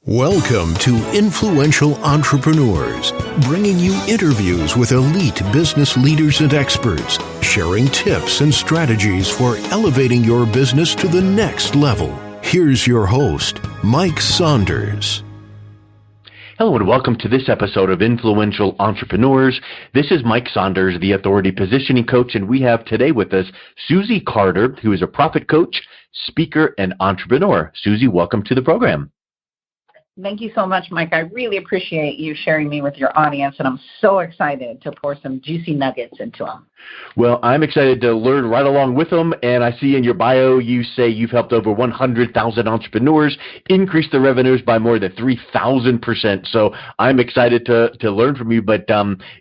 Welcome to Influential Entrepreneurs, bringing you interviews with elite business leaders and experts, sharing tips and strategies for elevating your business to the next level. Here's your host, Mike Saunders. Hello and welcome to this episode of Influential Entrepreneurs. This is Mike Saunders, the Authority Positioning Coach, and we have today with us Susie Carder, who is a profit coach, speaker, and entrepreneur. Susie, welcome to the program. Thank you so much, Mike. I really appreciate you sharing me with your audience, and I'm so excited to pour some juicy nuggets into them. Well, I'm excited to learn right along with them, and I see in your bio you say you've helped over 100,000 entrepreneurs increase their revenues by more than 3,000%. So I'm excited to learn from you, but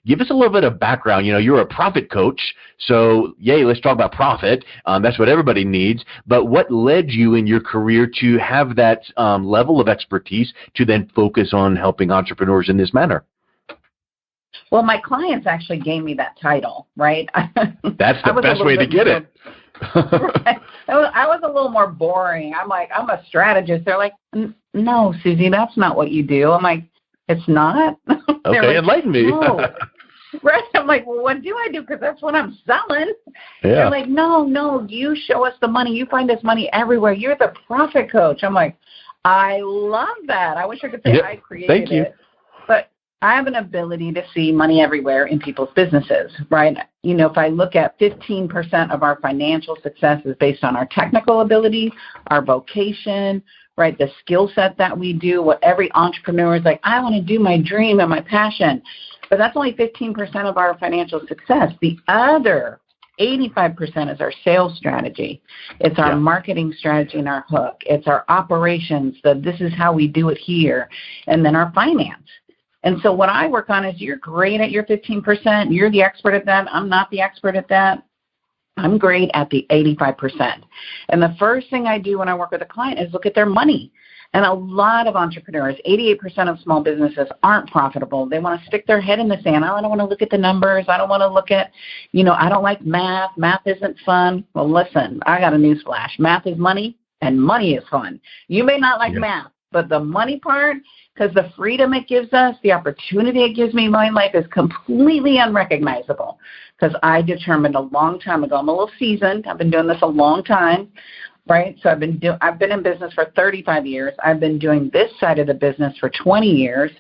give us a little bit of background. You know, you're a profit coach, so yay, let's talk about profit. That's what everybody needs. But what led you in your career to have that level of expertise to then focus on helping entrepreneurs in this manner? Well, my clients actually gave me that title, right? That's the best way to get it. Right. I was a little more boring. I'm like, I'm a strategist. They're like, no, Susie, that's not what you do. I'm like, it's not? Okay, like, enlighten me. No. Right. I'm like, well, what do I do? Because that's what I'm selling. Yeah. They're like, no, you show us the money. You find us money everywhere. You're the profit coach. I'm like, I love that. I wish I could say I created Thank you. it. But I have an ability to see money everywhere in people's businesses, right? You know, if I look at 15% of our financial success is based on our technical ability, our vocation, right? The skill set that we do, what every entrepreneur is like, I want to do my dream and my passion. But that's only 15% of our financial success. The other 85% is our sales strategy. It's our marketing strategy and our hook. It's our operations, this is how we do it here, and then our finance. And so what I work on is you're great at your 15%. You're the expert at that. I'm not the expert at that. I'm great at the 85%. And the first thing I do when I work with a client is look at their money. And a lot of entrepreneurs, 88% of small businesses aren't profitable. They want to stick their head in the sand. I don't want to look at the numbers. I don't want to look at, I don't like math. Math isn't fun. Well, listen, I got a newsflash. Math is money, and money is fun. You may not like math, but the money part, because the freedom it gives us, the opportunity it gives me in my life is completely unrecognizable. Because I determined a long time ago, I'm a little seasoned. I've been doing this a long time, right? So I've been in business for 35 years. I've been doing this side of the business for 20 years,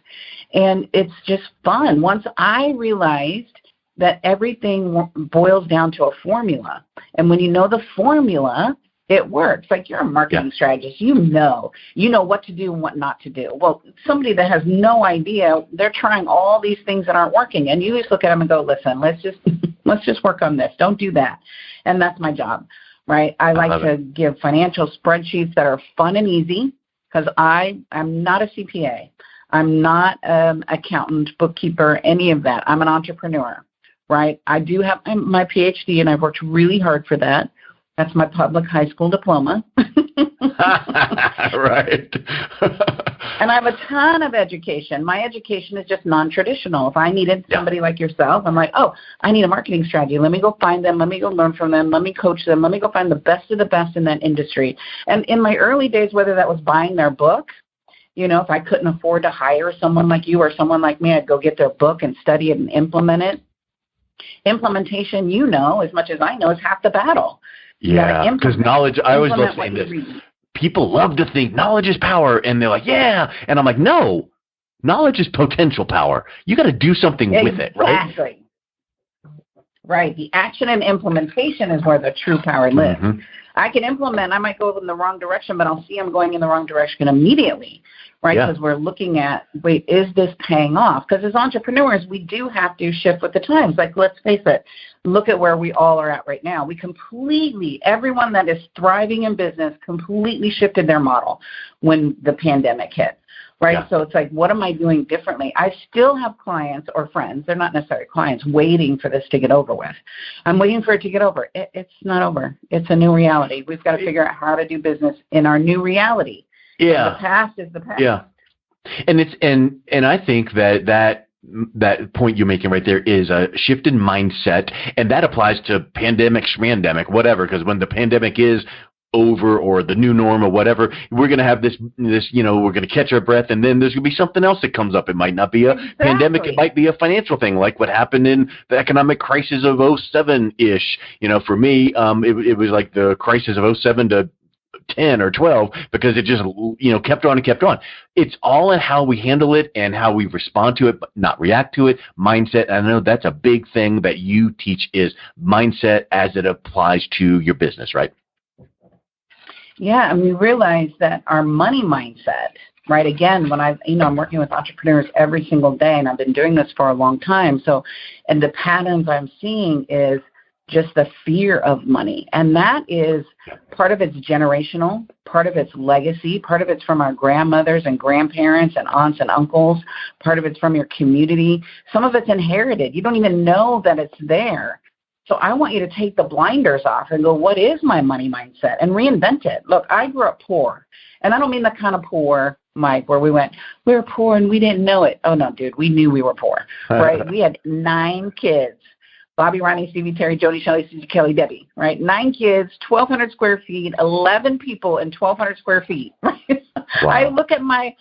and it's just fun. Once I realized that everything boils down to a formula, and when you know the formula, it works. Like you're a marketing strategist. You know what to do and what not to do. Well, somebody that has no idea, they're trying all these things that aren't working. And you just look at them and go, listen, let's just work on this. Don't do that. And that's my job, right? I like to give financial spreadsheets that are fun and easy because I'm not a CPA. I'm not an accountant, bookkeeper, any of that. I'm an entrepreneur, right? I do have my PhD, and I've worked really hard for that. That's my public high school diploma. Right. And I have a ton of education. My education is just non-traditional. If I needed somebody like yourself, I'm like, oh, I need a marketing strategy. Let me go find them. Let me go learn from them. Let me coach them. Let me go find the best of the best in that industry. And in my early days, whether that was buying their book, if I couldn't afford to hire someone like you or someone like me, I'd go get their book and study it and implement it. Implementation, as much as I know, is half the battle. Yeah, because knowledge, I always love saying this. People love to think knowledge is power, and they're like, yeah. And I'm like, no, knowledge is potential power. You got to do something with it, right? Exactly. Right. The action and implementation is where the true power lives. Mm-hmm. I can implement. I might go in the wrong direction, but I'll see I'm going in the wrong direction immediately, right? Because we're looking at, wait, is this paying off? Because as entrepreneurs, we do have to shift with the times. Like, let's face it, look at where we all are at right now. Everyone that is thriving in business completely shifted their model when the pandemic hit. Right. Yeah. So it's like, what am I doing differently? I still have clients or friends. They're not necessarily clients waiting for this to get over with. I'm waiting for it to get over. It's not over. It's a new reality. We've got to figure out how to do business in our new reality. Yeah. The past is the past. Yeah. And I think that point you're making right there is a shift in mindset, and that applies to pandemic, schmandemic, whatever, because when the pandemic is, over or the new norm or whatever. We're going to have this, we're going to catch our breath, and then there's going to be something else that comes up. It might not be a pandemic. It might be a financial thing, like what happened in the economic crisis of 07-ish. For me, it was like the crisis of 07 to 10 or 12, because it just, kept on and kept on. It's all in how we handle it and how we respond to it, but not react to it. Mindset. And I know that's a big thing that you teach, is mindset as it applies to your business, right? Yeah. And we realize that our money mindset, right? Again, when I'm working with entrepreneurs every single day, and I've been doing this for a long time. And the patterns I'm seeing is just the fear of money. And that is part of it's generational, part of it's legacy, part of it's from our grandmothers and grandparents and aunts and uncles, part of it's from your community. Some of it's inherited. You don't even know that it's there. So I want you to take the blinders off and go, what is my money mindset? And reinvent it. Look, I grew up poor. And I don't mean the kind of poor, Mike, where we were poor and we didn't know it. Oh, no, dude, we knew we were poor, right? We had 9 kids. Bobby, Ronnie, Stevie, Terry, Jody, Shelley, Susie, Kelly, Debbie, right? 9 kids, 1,200 square feet, 11 people in 1,200 square feet, right? Wow. I look at my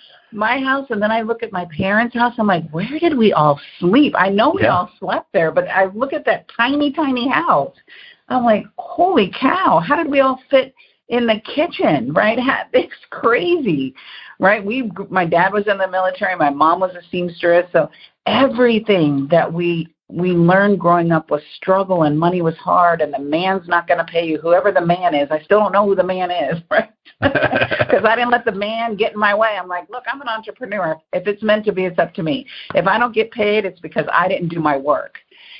house, and then I look at my parents' house. I'm like, where did we all sleep? I know we all slept there, but I look at that tiny, tiny house. I'm like, holy cow, how did we all fit in the kitchen, right? It's crazy, right? My dad was in the military. My mom was a seamstress. So everything that we learned growing up was struggle, and money was hard, and the man's not going to pay you. Whoever the man is, I still don't know who the man is, right? Because I didn't let the man get in my way. I'm like, look, I'm an entrepreneur. If it's meant to be, it's up to me. If I don't get paid, it's because I didn't do my work.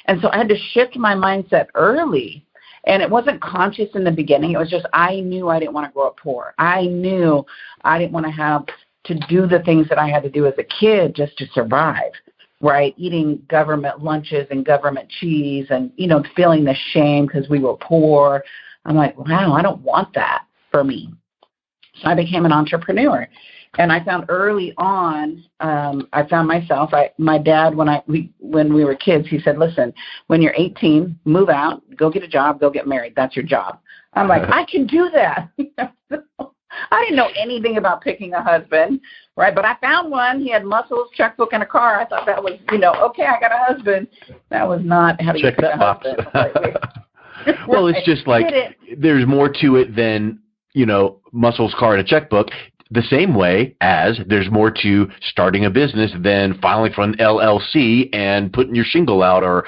And so I had to shift my mindset early. And it wasn't conscious in the beginning. It was just I knew I didn't want to grow up poor. I knew I didn't want to have to do the things that I had to do as a kid just to survive. Right, eating government lunches and government cheese and, feeling the shame because we were poor. I'm like, wow, I don't want that for me. So I became an entrepreneur. And I found early on, I found myself, my dad, when we were kids, he said, listen, when you're 18, move out, go get a job, go get married. That's your job. I'm like, I can do that. I didn't know anything about picking a husband, right? But I found one. He had muscles, checkbook, and a car. I thought that was, okay, I got a husband. That was not how to check get a husband. Well, it's just like there's more to it than, muscles, car, and a checkbook. The same way as there's more to starting a business than filing for an LLC and putting your shingle out or,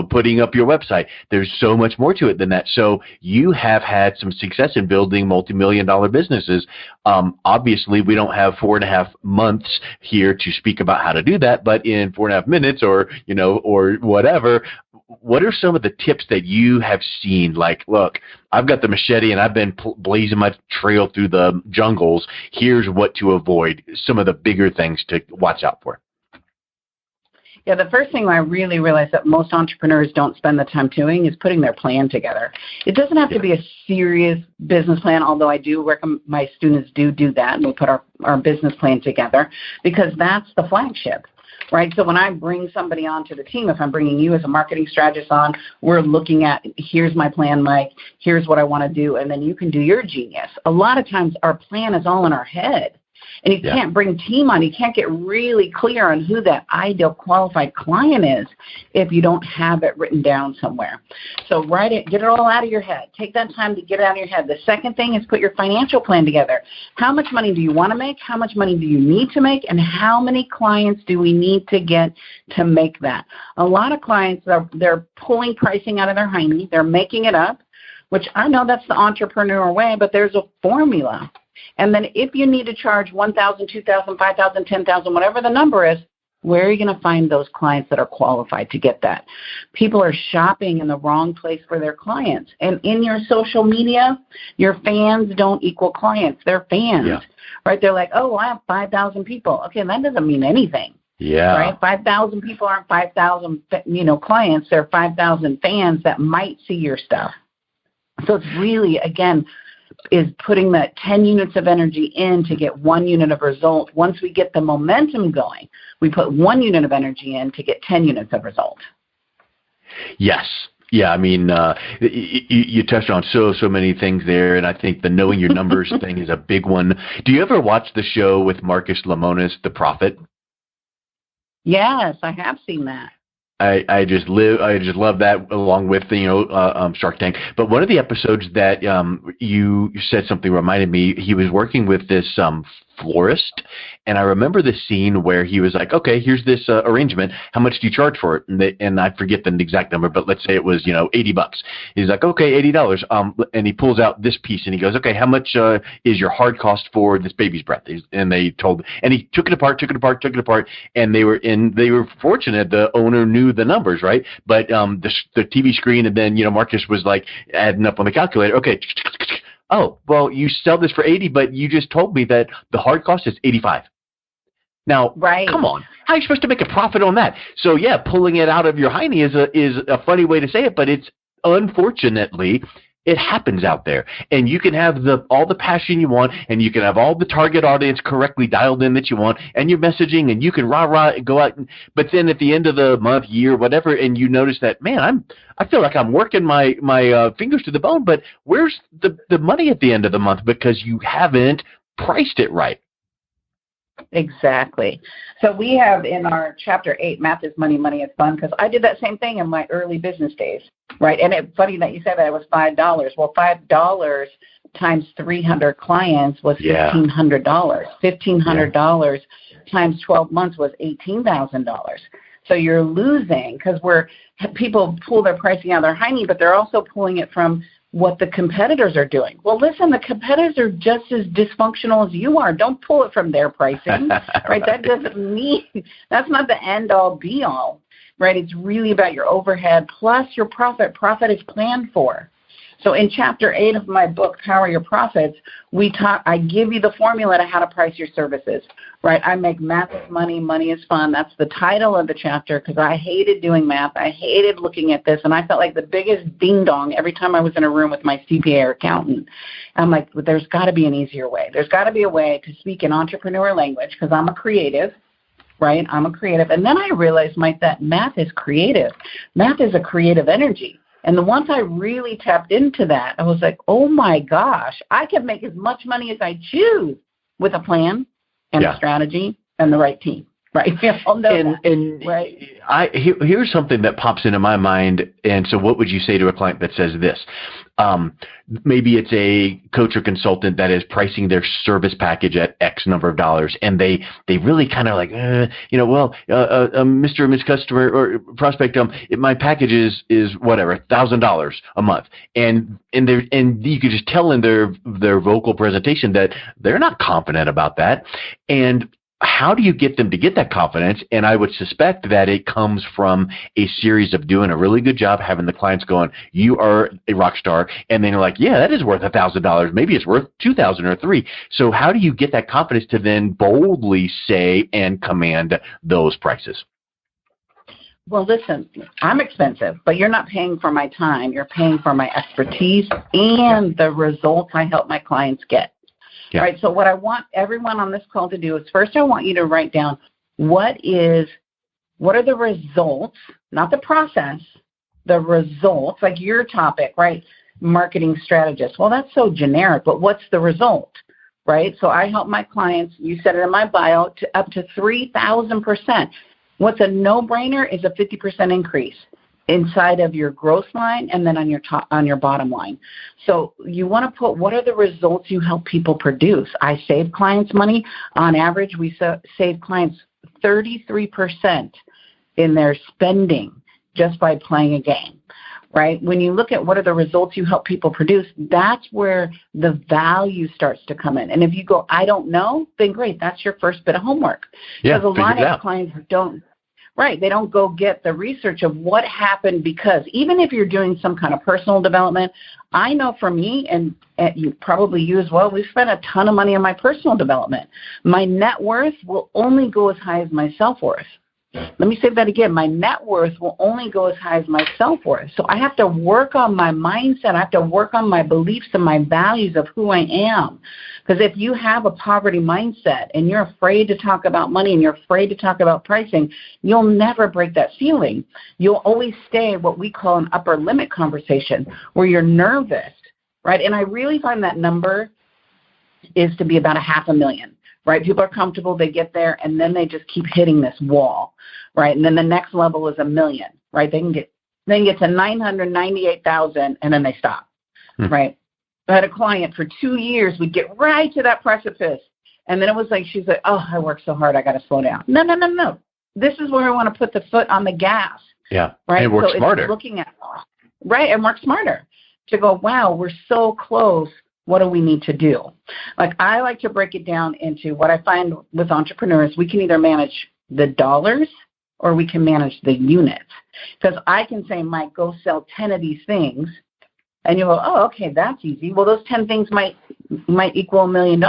putting up your website. There's so much more to it than that. So you have had some success in building multi-million-dollar businesses. Obviously, we don't have 4.5 months here to speak about how to do that, but in 4.5 minutes or whatever, what are some of the tips that you have seen? Like, look, I've got the machete and I've been blazing my trail through the jungles. Here's what to avoid, some of the bigger things to watch out for. Yeah, the first thing I really realized that most entrepreneurs don't spend the time doing is putting their plan together. It doesn't have to be a serious business plan, although I do recommend my students do that, and we put our business plan together because that's the flagship. Right. So when I bring somebody onto the team, if I'm bringing you as a marketing strategist on, we're looking at, here's my plan, Mike, here's what I want to do, and then you can do your genius. A lot of times our plan is all in our head. And you can't bring team on. You can't get really clear on who that ideal qualified client is if you don't have it written down somewhere. So write it, get it all out of your head. Take that time to get it out of your head. The second thing is put your financial plan together. How much money do you want to make? How much money do you need to make? And how many clients do we need to get to make that? A lot of clients, they're pulling pricing out of their hiney. They're making it up, which I know that's the entrepreneur way, but there's a formula. And then if you need to charge $1,000, $2,000, $5,000, $10,000, whatever the number is, where are you going to find those clients that are qualified to get that? People are shopping in the wrong place for their clients. And in your social media, your fans don't equal clients. They're fans, right? They're like, oh, I have 5,000 people. Okay, that doesn't mean anything. Yeah. Right? 5,000 people aren't 5,000, clients. They're 5,000 fans that might see your stuff. So it's really, again, is putting that 10 units of energy in to get 1 unit of result. Once we get the momentum going, we put 1 unit of energy in to get 10 units of result. Yes. Yeah, I mean, you touched on so many things there, and I think the knowing your numbers thing is a big one. Do you ever watch the show with Marcus Lemonis, The Prophet? Yes, I have seen that. I just love that, along with Shark Tank. But one of the episodes that you said something reminded me. He was working with this florist, and I remember the scene where he was like, "Okay, here's this arrangement. How much do you charge for it?" And I forget the exact number, but let's say it was $80. He's like, "Okay, $80." And he pulls out this piece, and he goes, "Okay, how much is your hard cost for this baby's breath?" And he took it apart, and they were fortunate. The owner knew the numbers, right? But the TV screen, and then Marcus was like adding up on the calculator. Okay. Oh, well, you sell this for 80, but you just told me that the hard cost is 85. Now, right. Come on. How are you supposed to make a profit on that? So, yeah, pulling it out of your hiney is a funny way to say it, but it's unfortunately, it happens out there. And you can have all the passion you want, and you can have all the target audience correctly dialed in that you want, and your messaging, and you can rah-rah go out. But then at the end of the month, year, whatever, and you notice that, man, I feel like I'm working my fingers to the bone, but where's the money at the end of the month? Because you haven't priced it right. Exactly. So we have in our chapter 8, Math is Money, Money is Fun, because I did that same thing in my early business days, right? And it's funny that you said that it was $5. Well, $5 times 300 clients was $1,500. $1,500 times 12 months was $18,000. So you're losing because people pull their pricing out of their hiney, but they're also pulling it from what the competitors are doing. Well, listen, the competitors are just as dysfunctional as you are. Don't pull it from their pricing, right? That doesn't mean, that's not the end all be all, right? It's really about your overhead plus your profit. Profit is planned for. So in chapter 8 of my book, Power Your Profits, I give you the formula to how to price your services, right? I make math is money, money is fun. That's the title of the chapter because I hated doing math. I hated looking at this, and I felt like the biggest ding-dong every time I was in a room with my CPA or accountant. I'm like, well, there's got to be an easier way. There's got to be a way to speak in entrepreneur language because I'm a creative. Right? I'm a creative. And then I realized, Mike, that math is creative. Math is a creative energy. And once I really tapped into that, I was like, oh, my gosh, I can make as much money as I choose with a plan and a strategy and the right team. Right. Here's something that pops into my mind. And so what would you say to a client that says this? Maybe it's a coach or consultant that is pricing their service package at X number of dollars, and they really kind of like, Mr. or Miss Customer or prospect, my package is whatever, $1,000 a month, and you could just tell in their vocal presentation that they're not confident about that, and how do you get them to get that confidence? And I would suspect that it comes from a series of doing a really good job, having the clients going, you are a rock star. And then you're like, yeah, that is worth $1,000. Maybe it's worth $2,000 or $3,000. So how do you get that confidence to then boldly say and command those prices? Well, listen, I'm expensive, but you're not paying for my time. You're paying for my expertise and the results I help my clients get. Yeah. Right. So what I want everyone on this call to do is first I want you to write down what are the results, not the process, the results, like your topic, right? Marketing strategist. Well, that's so generic, but what's the result, right? So I help my clients, you said it in my bio, to up to 3,000%. What's a no-brainer is a 50% increase inside of your gross line and then on your bottom line. So you want to put what are the results you help people produce. I save clients money. On average, we save clients 33% in their spending just by playing a game, right? When you look at what are the results you help people produce, that's where the value starts to come in. And if you go, I don't know, then great, that's your first bit of homework. Yeah, because a lot of clients don't. Right. They don't go get the research of what happened because even if you're doing some kind of personal development, I know for me and probably you as well, we've spent a ton of money on my personal development. My net worth will only go as high as my self-worth. Let me say that again. My net worth will only go as high as my self-worth. So I have to work on my mindset. I have to work on my beliefs and my values of who I am. Because if you have a poverty mindset and you're afraid to talk about money and you're afraid to talk about pricing, you'll never break that ceiling. You'll always stay what we call an upper limit conversation where you're nervous, right? And I really find that number is to be about $500,000. Right? People are comfortable, they get there, and then they just keep hitting this wall, right? And then the next level is $1 million, right? They can get to 998,000, and then they stop, right? I had a client for 2 years. We'd get right to that precipice, and then it was like she's like, "Oh, I worked so hard, I got to slow down." No. This is where I want to put the foot on the gas. Yeah, right. And work so smarter. It's looking at and work smarter to go. Wow, we're so close. What do we need to do? Like, I like to break it down into what I find with entrepreneurs. We can either manage the dollars or we can manage the units. Because I can say, Mike, go sell 10 of these things. And you go, oh, okay, that's easy. Well, those 10 things might equal $1 million.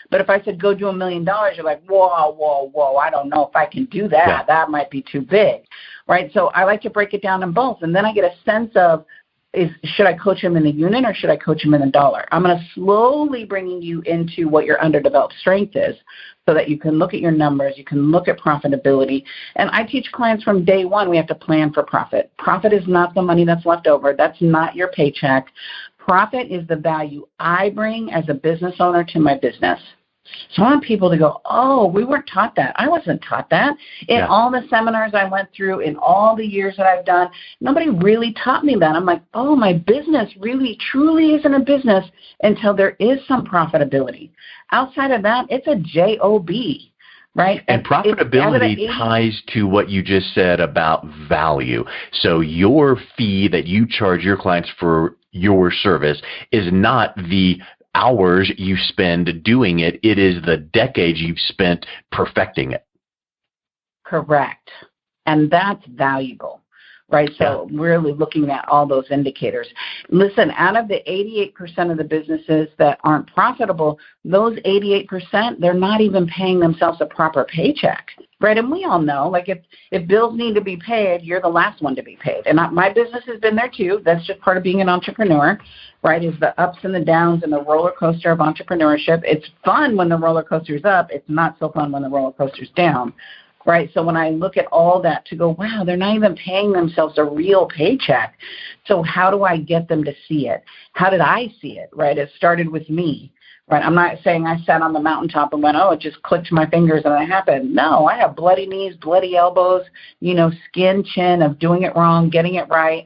But if I said, go do $1 million, you're like, whoa, I don't know if I can do that. Yeah. That might be too big, right? So I like to break it down in both. And then I get a sense of, should I coach him in the unit or should I coach him in the dollar? I'm going to slowly bringing you into what your underdeveloped strength is so that you can look at your numbers, you can look at profitability. And I teach clients from day one, we have to plan for profit. Profit is not the money that's left over. That's not your paycheck. Profit is the value I bring as a business owner to my business. So I want people to go, oh, we weren't taught that. I wasn't taught that. In all the seminars I went through, in all the years that I've done, nobody really taught me that. I'm like, oh, my business really, truly isn't a business until there is some profitability. Outside of that, it's a job, right? And profitability ties to what you just said about value. So your fee that you charge your clients for your service is not the hours you spend doing it. It is the decades you've spent perfecting it. Correct. And that's valuable, right? So really looking at all those indicators. Listen, out of the 88% of the businesses that aren't profitable, those 88%, they're not even paying themselves a proper paycheck, right? And we all know, like if bills need to be paid, you're the last one to be paid. And my business has been there too. That's just part of being an entrepreneur, right, is the ups and the downs and the roller coaster of entrepreneurship. It's fun when the roller coaster's up. It's not so fun when the roller coaster's down, right? So when I look at all that to go, wow, they're not even paying themselves a real paycheck. So how do I get them to see it? How did I see it, right? It started with me, right? I'm not saying I sat on the mountaintop and went, oh, it just clicked my fingers and it happened. No, I have bloody knees, bloody elbows, skin, chin of doing it wrong, getting it right.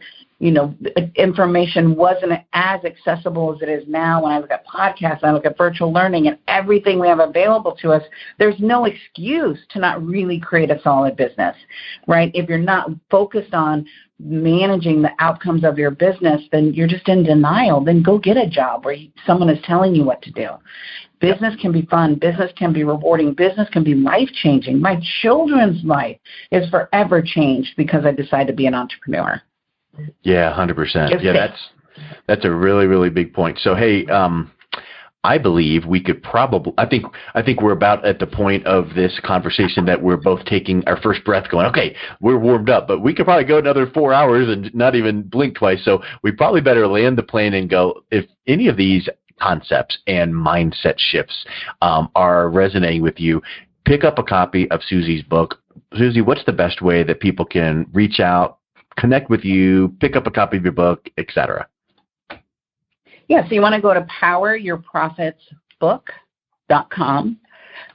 Information wasn't as accessible as it is now. When I look at podcasts, I look at virtual learning and everything we have available to us, there's no excuse to not really create a solid business, right? If you're not focused on managing the outcomes of your business, then you're just in denial. Then go get a job where someone is telling you what to do. Business can be fun. Business can be rewarding. Business can be life-changing. My children's life is forever changed because I decided to be an entrepreneur. Yeah, 100%. Yeah, that's a really, really big point. So, hey, I believe we could probably, I think we're about at the point of this conversation that we're both taking our first breath going, okay, we're warmed up, but we could probably go another 4 hours and not even blink twice. So we probably better land the plane and go, if any of these concepts and mindset shifts are resonating with you, pick up a copy of Susie's book. Susie, what's the best way that people can reach out, connect with you, pick up a copy of your book, etc.? Yeah, so you want to go to poweryourprofitsbook.com.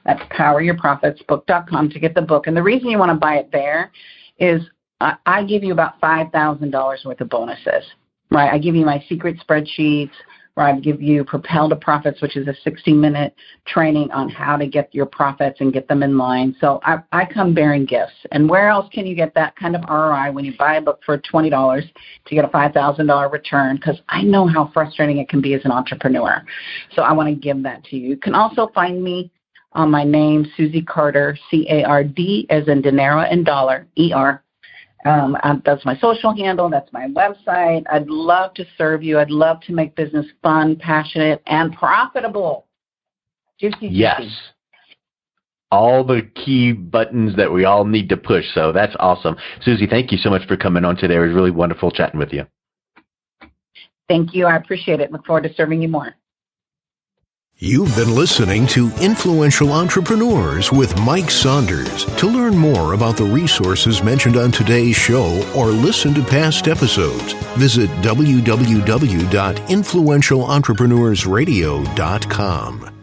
That's poweryourprofitsbook.com to get the book. And the reason you want to buy it there is I give you about $5,000 worth of bonuses, right? I give you my secret spreadsheets, where I give you Propel to Profits, which is a 60-minute training on how to get your profits and get them in line. So I come bearing gifts. And where else can you get that kind of ROI when you buy a book for $20 to get a $5,000 return? Because I know how frustrating it can be as an entrepreneur. So I want to give that to you. You can also find me on my name, Susie Carder, C-A-R-D, as in dinero and dollar, E-R. That's my social handle. That's my website. I'd love to serve you. I'd love to make business fun, passionate, and profitable. Juicy. Yes. all the key buttons that we all need to push. So that's awesome. Susie, thank you so much for coming on today. It was really wonderful chatting with you. Thank you. I appreciate it. Look forward to serving you more. You've been listening to Influential Entrepreneurs with Mike Saunders. To learn more about the resources mentioned on today's show or listen to past episodes, visit www.influentialentrepreneursradio.com.